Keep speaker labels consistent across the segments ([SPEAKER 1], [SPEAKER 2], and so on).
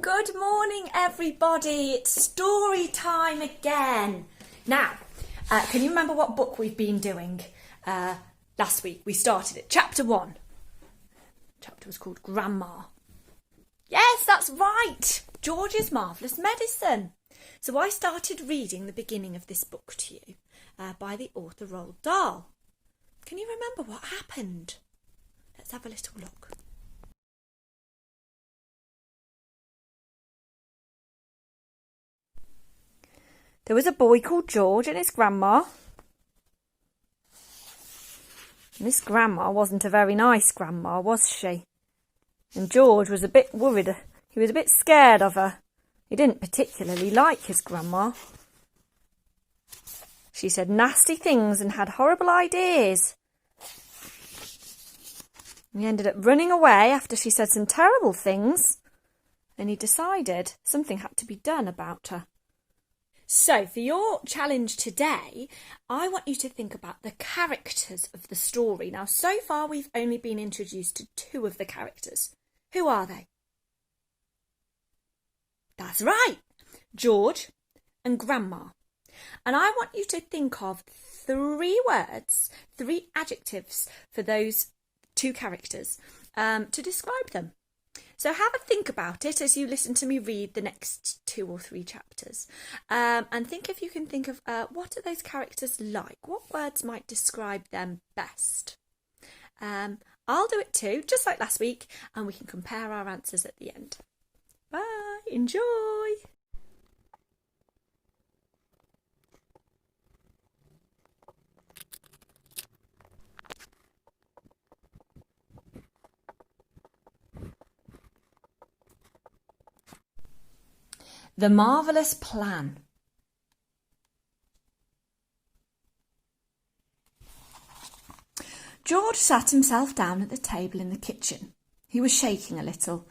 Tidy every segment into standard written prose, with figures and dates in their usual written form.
[SPEAKER 1] Good morning, everybody. It's story time again. Now, can you remember what book we've been doing? Last week we started it. Chapter 1. Chapter was called Grandma. Yes, that's right. George's Marvellous Medicine. So I started reading the beginning of this book to you by the author Roald Dahl. Can you remember what happened? Let's have a little look. There was a boy called George and his grandma. And this grandma wasn't a very nice grandma, was she? And George was a bit worried. He was a bit scared of her. He didn't particularly like his grandma. She said nasty things and had horrible ideas. He ended up running away after she said some terrible things. And he decided something had to be done about her. So, for your challenge today, I want you to think about the characters of the story. Now, so far we've only been introduced to 2 of the characters. Who are they? That's right, George and Grandma. And I want you to think of 3 words, 3 adjectives for those 2 characters to describe them. So have a think about it as you listen to me read the next 2 or 3 chapters. And think if you can think of what are those characters like? What words might describe them best? I'll do it too, just like last week, and we can compare our answers at the end. Bye, enjoy! The Marvellous Plan. George sat himself down at the table in the kitchen. He was shaking a little.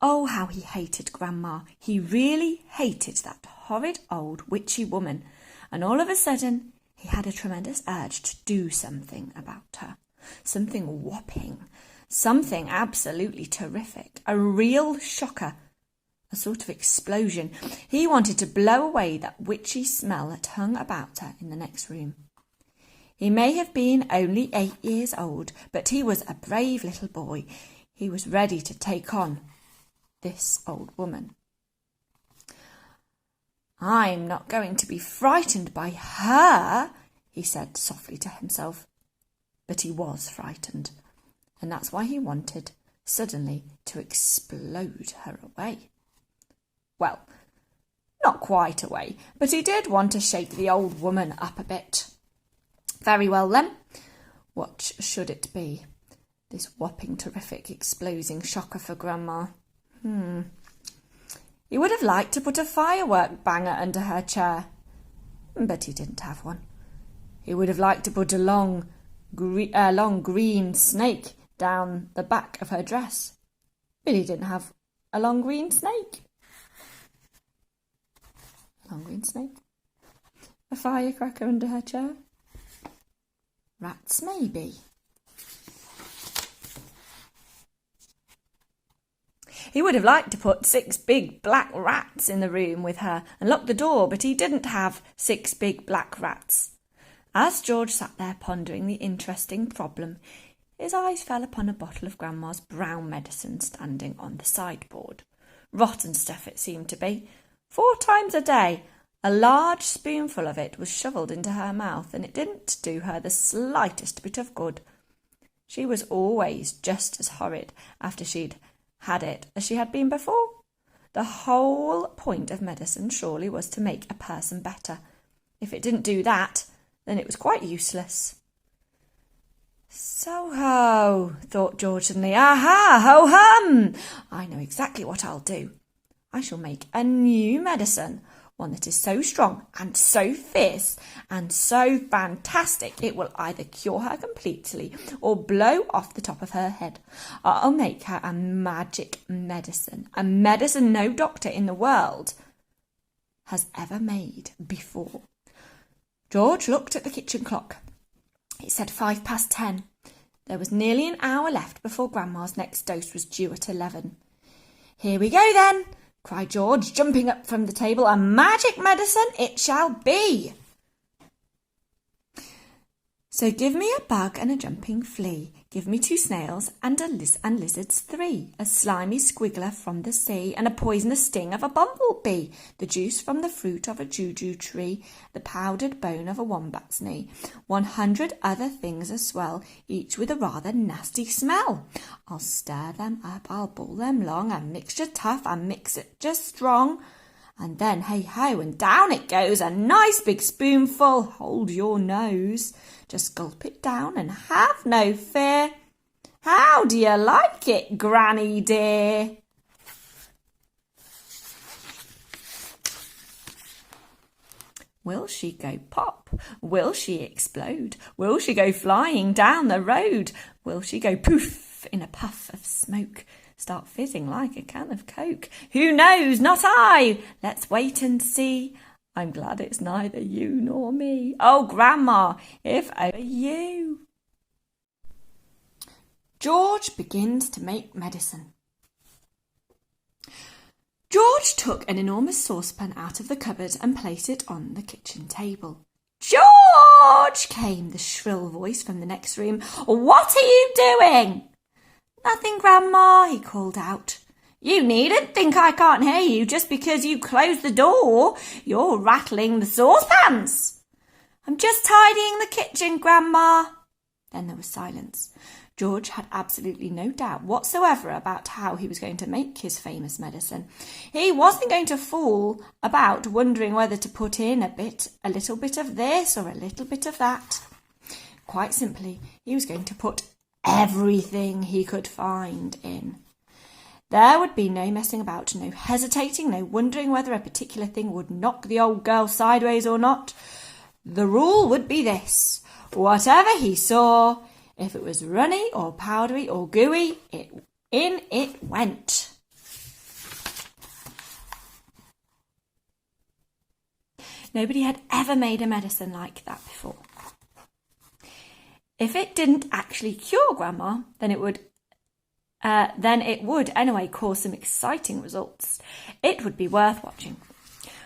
[SPEAKER 1] Oh, how he hated Grandma. He really hated that horrid old witchy woman. And all of a sudden, he had a tremendous urge to do something about her. Something whopping. Something absolutely terrific. A real shocker. A sort of explosion. He wanted to blow away that witchy smell that hung about her in the next room. He may have been only 8 years old, but he was a brave little boy. He was ready to take on this old woman. I'm not going to be frightened by her, he said softly to himself. But he was frightened, and that's why he wanted suddenly to explode her away. Well, not quite away, but he did want to shake the old woman up a bit. Very well then, what should it be? This whopping, terrific, exploding shocker for Grandma. He would have liked to put a firework banger under her chair, but he didn't have one. He would have liked to put a long green snake down the back of her dress, but he didn't have a long green snake. Long green snake? A firecracker under her chair? Rats, maybe. He would have liked to put 6 big black rats in the room with her and lock the door, but he didn't have 6 big black rats. As George sat there pondering the interesting problem, his eyes fell upon a bottle of Grandma's brown medicine standing on the sideboard. Rotten stuff it seemed to be. 4 times a day, a large spoonful of it was shovelled into her mouth, and it didn't do her the slightest bit of good. She was always just as horrid after she'd had it as she had been before. The whole point of medicine surely was to make a person better. If it didn't do that, then it was quite useless. So-ho, thought George suddenly. Aha, ho-hum! I know exactly what I'll do. I shall make a new medicine, one that is so strong and so fierce and so fantastic it will either cure her completely or blow off the top of her head. I'll make her a magic medicine, a medicine no doctor in the world has ever made before. George looked at the kitchen clock. It said 10:05. There was nearly an hour left before Grandma's next dose was due at 11. Here we go then, cried George, jumping up from the table. A magic medicine it shall be. So give me a bug and a jumping flea, give me 2 snails and lizards 3, a slimy squiggler from the sea, and a poisonous sting of a bumblebee, the juice from the fruit of a juju tree, the powdered bone of a wombat's knee, 100 other things as swell, each with a rather nasty smell. I'll stir them up, I'll boil them long, a mixture tough, a mixture strong. And then, hey-ho, and down it goes, a nice big spoonful. Hold your nose. Just gulp it down and have no fear. How do you like it, Granny dear? Will she go pop? Will she explode? Will she go flying down the road? Will she go poof in a puff of smoke? Start fizzing like a can of Coke? Who knows? Not I! Let's wait and see. I'm glad it's neither you nor me. Oh, Grandma, if only you. George begins to make medicine. George took an enormous saucepan out of the cupboard and placed it on the kitchen table. George, came the shrill voice from the next room. What are you doing? Nothing, Grandma, he called out. You needn't think I can't hear you just because you closed the door. You're rattling the saucepans. I'm just tidying the kitchen, Grandma. Then there was silence. George had absolutely no doubt whatsoever about how he was going to make his famous medicine. He wasn't going to fool about wondering whether to put in a little bit of this or a little bit of that. Quite simply, he was going to put everything he could find in. There would be no messing about, no hesitating, no wondering whether a particular thing would knock the old girl sideways or not. The rule would be this: whatever he saw, if it was runny or powdery or gooey, in it went. Nobody had ever made a medicine like that before. If it didn't actually cure Grandma, then it would anyway cause some exciting results. It would be worth watching.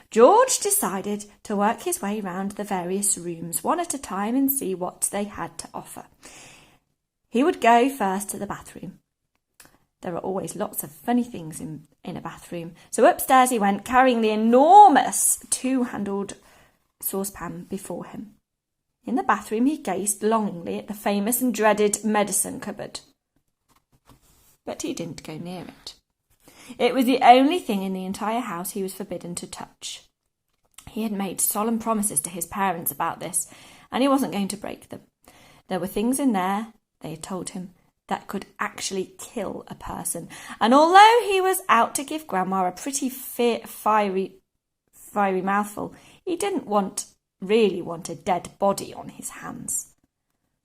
[SPEAKER 1] George decided to work his way round the various rooms one at a time and see what they had to offer. He would go first to the bathroom. There are always lots of funny things in a bathroom. So upstairs he went, carrying the enormous 2-handled saucepan before him. In the bathroom he gazed longingly at the famous and dreaded medicine cupboard. But he didn't go near it. It was the only thing in the entire house he was forbidden to touch. He had made solemn promises to his parents about this, and he wasn't going to break them. There were things in there, they had told him, that could actually kill a person. And although he was out to give Grandma a pretty fiery mouthful, he didn't really want a dead body on his hands.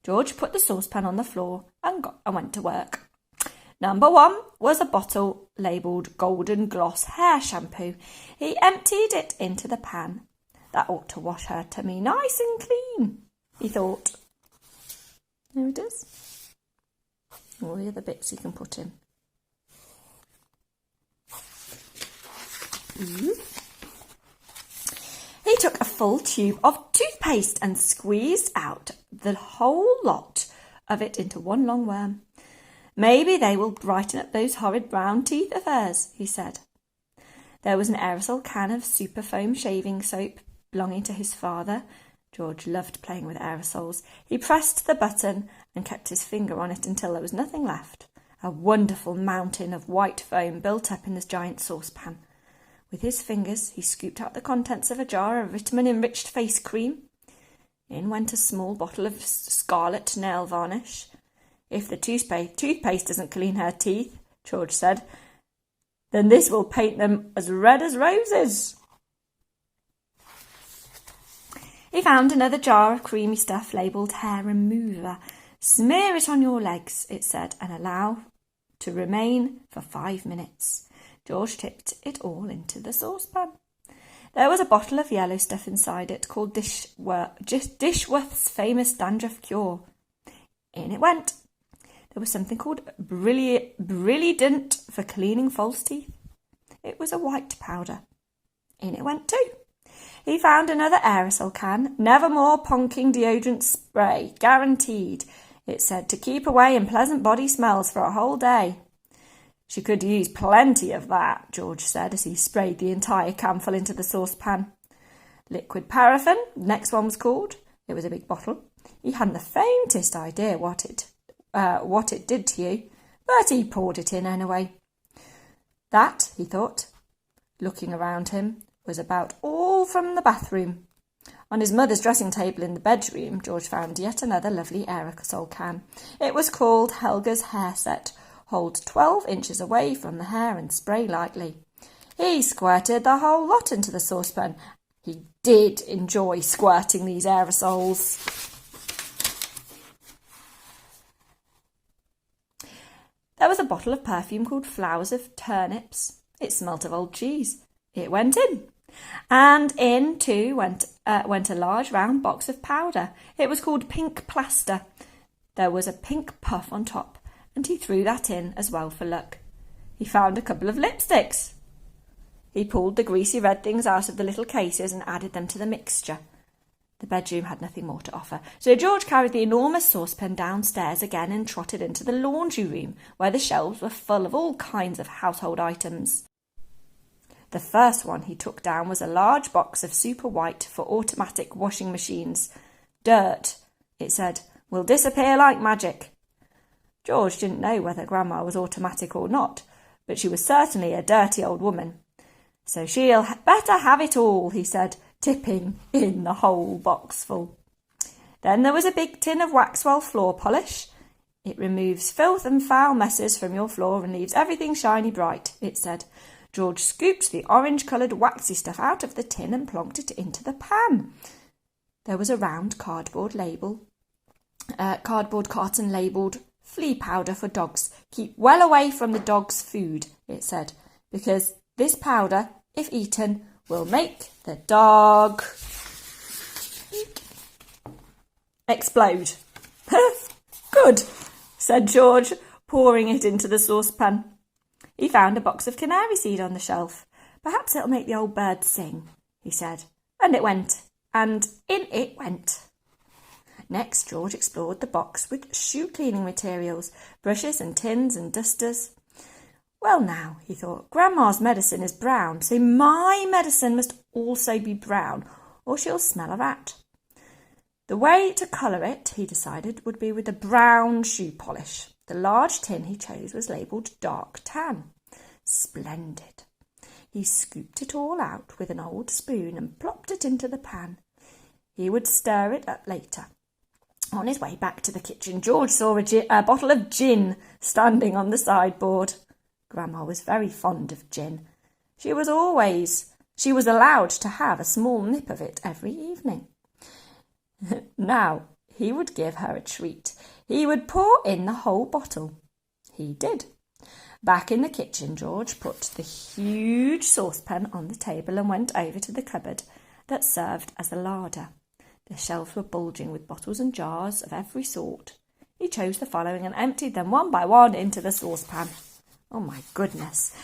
[SPEAKER 1] George put the saucepan on the floor and went to work. Number 1 was a bottle labelled Golden Gloss Hair Shampoo. He emptied it into the pan. That ought to wash her tummy nice and clean, he thought. There it is. All the other bits you can put in. He took a full tube of toothpaste and squeezed out the whole lot of it into one long worm. Maybe they will brighten up those horrid brown teeth of hers, he said. There was an aerosol can of superfoam shaving soap belonging to his father. George loved playing with aerosols. He pressed the button and kept his finger on it until there was nothing left. A wonderful mountain of white foam built up in this giant saucepan. With his fingers, he scooped out the contents of a jar of vitamin-enriched face cream. In went a small bottle of scarlet nail varnish. If the toothpaste doesn't clean her teeth, George said, then this will paint them as red as roses. He found another jar of creamy stuff labelled hair remover. Smear it on your legs, it said, and allow to remain for 5 minutes. George tipped it all into the saucepan. There was a bottle of yellow stuff inside it called Dishworth's famous dandruff cure. In it went. There was something called Brilliant for cleaning false teeth. It was a white powder. In it went too. He found another aerosol can. Never more ponking deodorant spray. Guaranteed, it said, to keep away unpleasant body smells for a whole day. She could use plenty of that, George said as he sprayed the entire canful into the saucepan. Liquid paraffin, next one was called. It was a big bottle. He hadn't the faintest idea what it did to you, but he poured it in anyway. That, he thought, looking around him, was about all from the bathroom. On his mother's dressing table in the bedroom, George found yet another lovely aerosol can. It was called Helga's Hair Set. Hold 12 inches away from the hair and spray lightly. He squirted the whole lot into the saucepan. He did enjoy squirting these aerosols. There was a bottle of perfume called Flowers of Turnips. It smelt of old cheese. It went in. And in, too, went a large round box of powder. It was called Pink Plaster. There was a pink puff on top, and he threw that in as well for luck. He found a couple of lipsticks. He pulled the greasy red things out of the little cases and added them to the mixture. The bedroom had nothing more to offer, so George carried the enormous saucepan downstairs again and trotted into the laundry room, where the shelves were full of all kinds of household items. The first one he took down was a large box of super white for automatic washing machines. Dirt, it said, will disappear like magic. George didn't know whether Grandma was automatic or not, but she was certainly a dirty old woman. So she'll better have it all, he said, tipping in the whole box full. Then there was a big tin of Waxwell floor polish. It removes filth and foul messes from your floor and leaves everything shiny bright, it said. George scooped the orange-coloured waxy stuff out of the tin and plonked it into the pan. There was a round cardboard carton labelled flea powder for dogs. Keep well away from the dog's food, it said, because this powder, if eaten, will make the dog explode. Good, said George, pouring it into the saucepan. He found a box of canary seed on the shelf. Perhaps it'll make the old bird sing, he said. And it went, and in it went. Next, George explored the box with shoe cleaning materials, brushes and tins and dusters. Well now, he thought, Grandma's medicine is brown, so my medicine must also be brown, or she'll smell a rat. The way to colour it, he decided, would be with a brown shoe polish. The large tin he chose was labelled dark tan. Splendid. He scooped it all out with an old spoon and plopped it into the pan. He would stir it up later. On his way back to the kitchen, George saw a bottle of gin standing on the sideboard. Grandma was very fond of gin. She was allowed to have a small nip of it every evening. Now he would give her a treat. He would pour in the whole bottle. He did. Back in the kitchen, George put the huge saucepan on the table and went over to the cupboard that served as a larder. The shelves were bulging with bottles and jars of every sort. He chose the following and emptied them one by one into the saucepan. Oh, my goodness.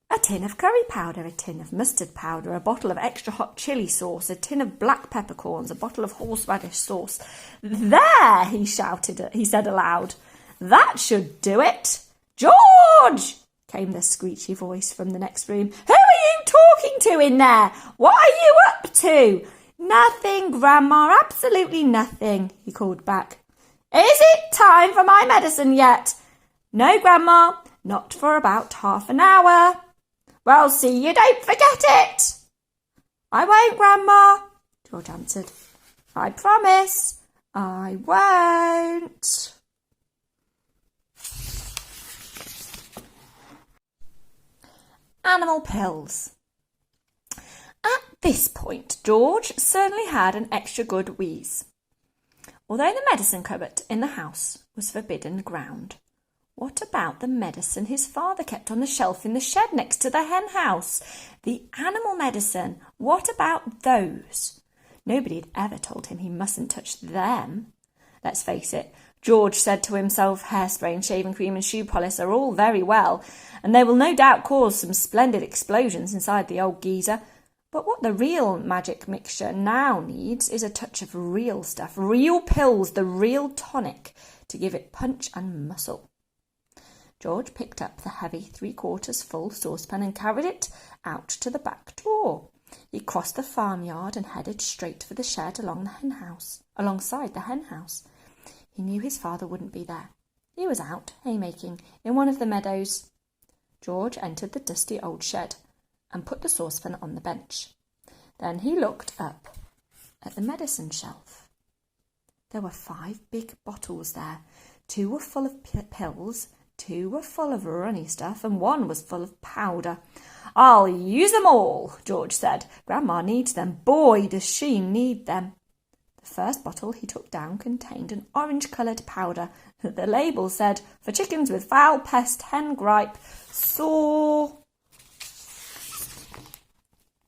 [SPEAKER 1] A tin of curry powder, a tin of mustard powder, a bottle of extra hot chilli sauce, a tin of black peppercorns, a bottle of horseradish sauce. There, he said aloud. That should do it. George, came the screechy voice from the next room. Who are you talking to in there? What are you up to? Nothing, Grandma, absolutely nothing, he called back. Is it time for my medicine yet? No, Grandma, not for about half an hour. Well, see you don't forget it. I won't, Grandma, George answered. I promise I won't. Animal pills. At this point, George certainly had an extra good wheeze. Although the medicine cupboard in the house was forbidden ground, what about the medicine his father kept on the shelf in the shed next to the hen house? The animal medicine, what about those? Nobody had ever told him he mustn't touch them. Let's face it, George said to himself, hairspray and shaving cream and shoe polish are all very well, and they will no doubt cause some splendid explosions inside the old geezer. But what the real magic mixture now needs is a touch of real stuff, real pills, the real tonic, to give it punch and muscle. George picked up the heavy 3/4 full saucepan and carried it out to the back door. He crossed the farmyard and headed straight for the shed alongside the hen house. He knew his father wouldn't be there. He was out haymaking in one of the meadows. George entered the dusty old shed and put the saucepan on the bench. Then he looked up at the medicine shelf. There were 5 big bottles there. 2 were full of pills, 2 were full of runny stuff, and 1 was full of powder. "I'll use them all," George said. "Grandma needs them. Boy, does she need them." The first bottle he took down contained an orange-coloured powder. The label said, "For chickens with fowl pest, hen gripe, sore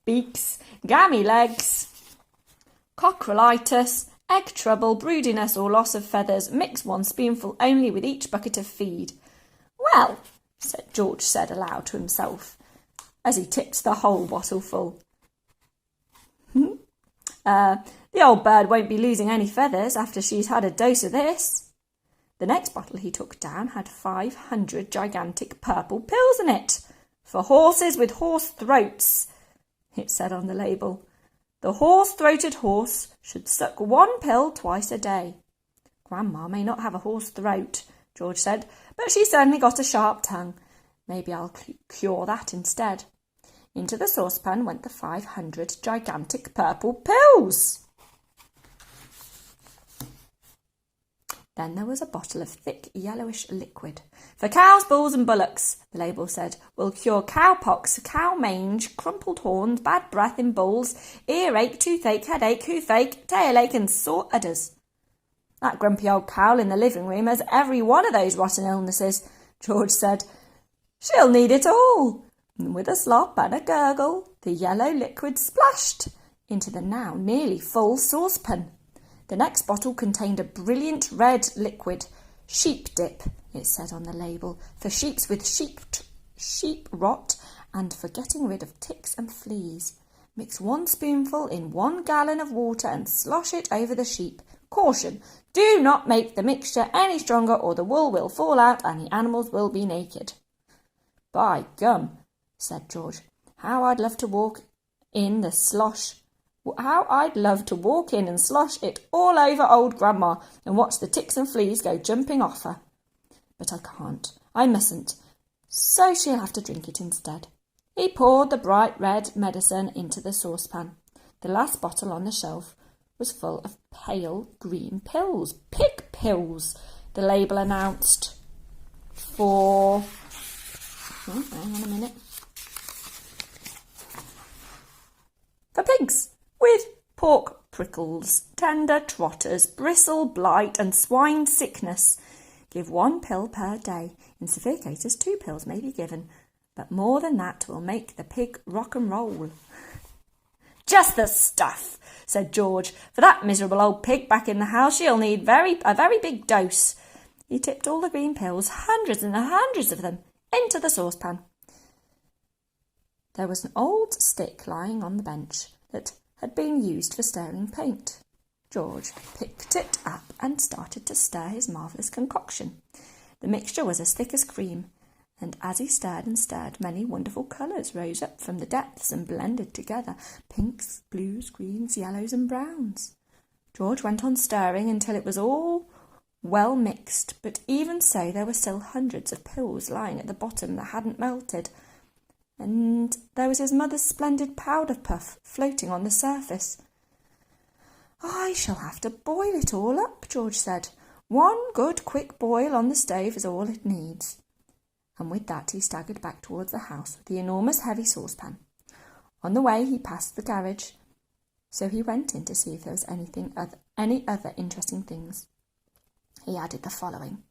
[SPEAKER 1] beaks, gammy legs, cockroolitis, egg trouble, broodiness or loss of feathers. Mix 1 spoonful only with each bucket of feed." "Well," George said aloud to himself, as he tipped the whole bottle full. The old bird won't be losing any feathers after she's had a dose of this." The next bottle he took down had 500 gigantic purple pills in it. "For horses with horse throats," it said on the label. "The horse-throated horse should suck 1 pill twice a day." "Grandma may not have a horse throat," George said, "but she's certainly got a sharp tongue. Maybe I'll cure that instead." Into the saucepan went the 500 gigantic purple pills. Then there was a bottle of thick yellowish liquid. "For cows, bulls and bullocks," the label said, "will cure cowpox, cow mange, crumpled horns, bad breath in bulls, earache, toothache, headache, hoofaache, tail-ache and sore udders." "That grumpy old cow in the living room has every one of those rotten illnesses," George said. "She'll need it all." And with a slop and a gurgle, the yellow liquid splashed into the now nearly full saucepan. The next bottle contained a brilliant red liquid. "Sheep dip," it said on the label, "for sheeps with sheep rot and for getting rid of ticks and fleas. Mix 1 spoonful in 1 gallon of water and slosh it over the sheep. Caution, do not make the mixture any stronger or the wool will fall out and the animals will be naked." "By gum," said George, How I'd love to walk in and slosh it all over old Grandma and watch the ticks and fleas go jumping off her. But I can't. I mustn't. So she'll have to drink it instead." He poured the bright red medicine into the saucepan. The last bottle on the shelf was full of pale green pills. "Pig pills," the label announced. "For..." Oh, hang on a minute. "For pigs with pork prickles, tender trotters, bristle blight and swine sickness. Give 1 pill per day. In severe cases 2 pills may be given, but more than that will make the pig rock and roll." "Just the stuff," said George. "For that miserable old pig back in the house, she'll need a very big dose." He tipped all the green pills, hundreds and hundreds of them, into the saucepan. There was an old stick lying on the bench that had been used for stirring paint. George picked it up and started to stir his marvellous concoction. The mixture was as thick as cream, and as he stirred and stirred, many wonderful colours rose up from the depths and blended together, pinks, blues, greens, yellows and browns. George went on stirring until it was all well mixed, but even so there were still hundreds of pills lying at the bottom that hadn't melted, and there was his mother's splendid powder puff floating on the surface. "I shall have to boil it all up," George said. "1 good quick boil on the stove is all it needs." And with that he staggered back towards the house with the enormous heavy saucepan. On the way he passed the garage, so he went in to see if there was any other interesting things. He added the following: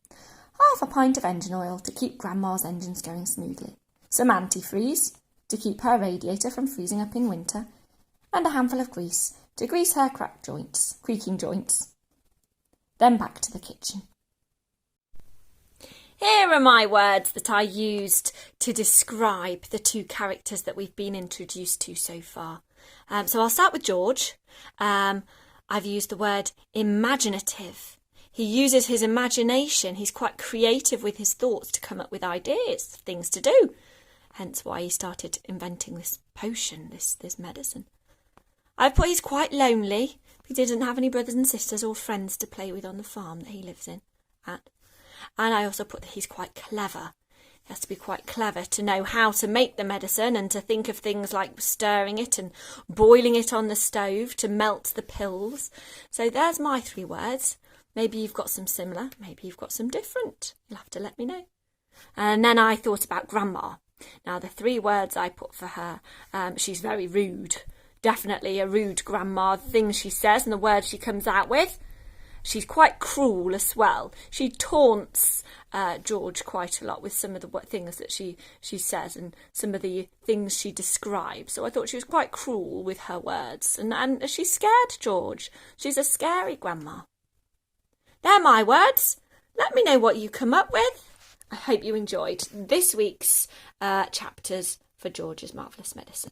[SPEAKER 1] 1/2 pint of engine oil to keep Grandma's engines going smoothly, some antifreeze to keep her radiator from freezing up in winter, and a handful of grease to grease her creaking joints. Then back to the kitchen.
[SPEAKER 2] Here are my words that I used to describe the two characters that we've been introduced to so far. So I'll start with George. I've used the word imaginative. He uses his imagination. He's quite creative with his thoughts to come up with ideas, things to do. Hence why he started inventing this potion, this medicine. I've put he's quite lonely. He didn't have any brothers and sisters or friends to play with on the farm that he lives in at. And I also put that he's quite clever. He has to be quite clever to know how to make the medicine and to think of things like stirring it and boiling it on the stove to melt the pills. So there's my 3 words. Maybe you've got some similar, maybe you've got some different. You'll have to let me know. And then I thought about Grandma. Now the 3 words I put for her, she's very rude. Definitely a rude grandma, the things she says and the words she comes out with. She's quite cruel as well. She taunts George quite a lot with some of the things that she says and some of the things she describes. So I thought she was quite cruel with her words. And she scared George. She's a scary grandma. They're my words. Let me know what you come up with. I hope you enjoyed this week's chapters for George's Marvellous Medicine.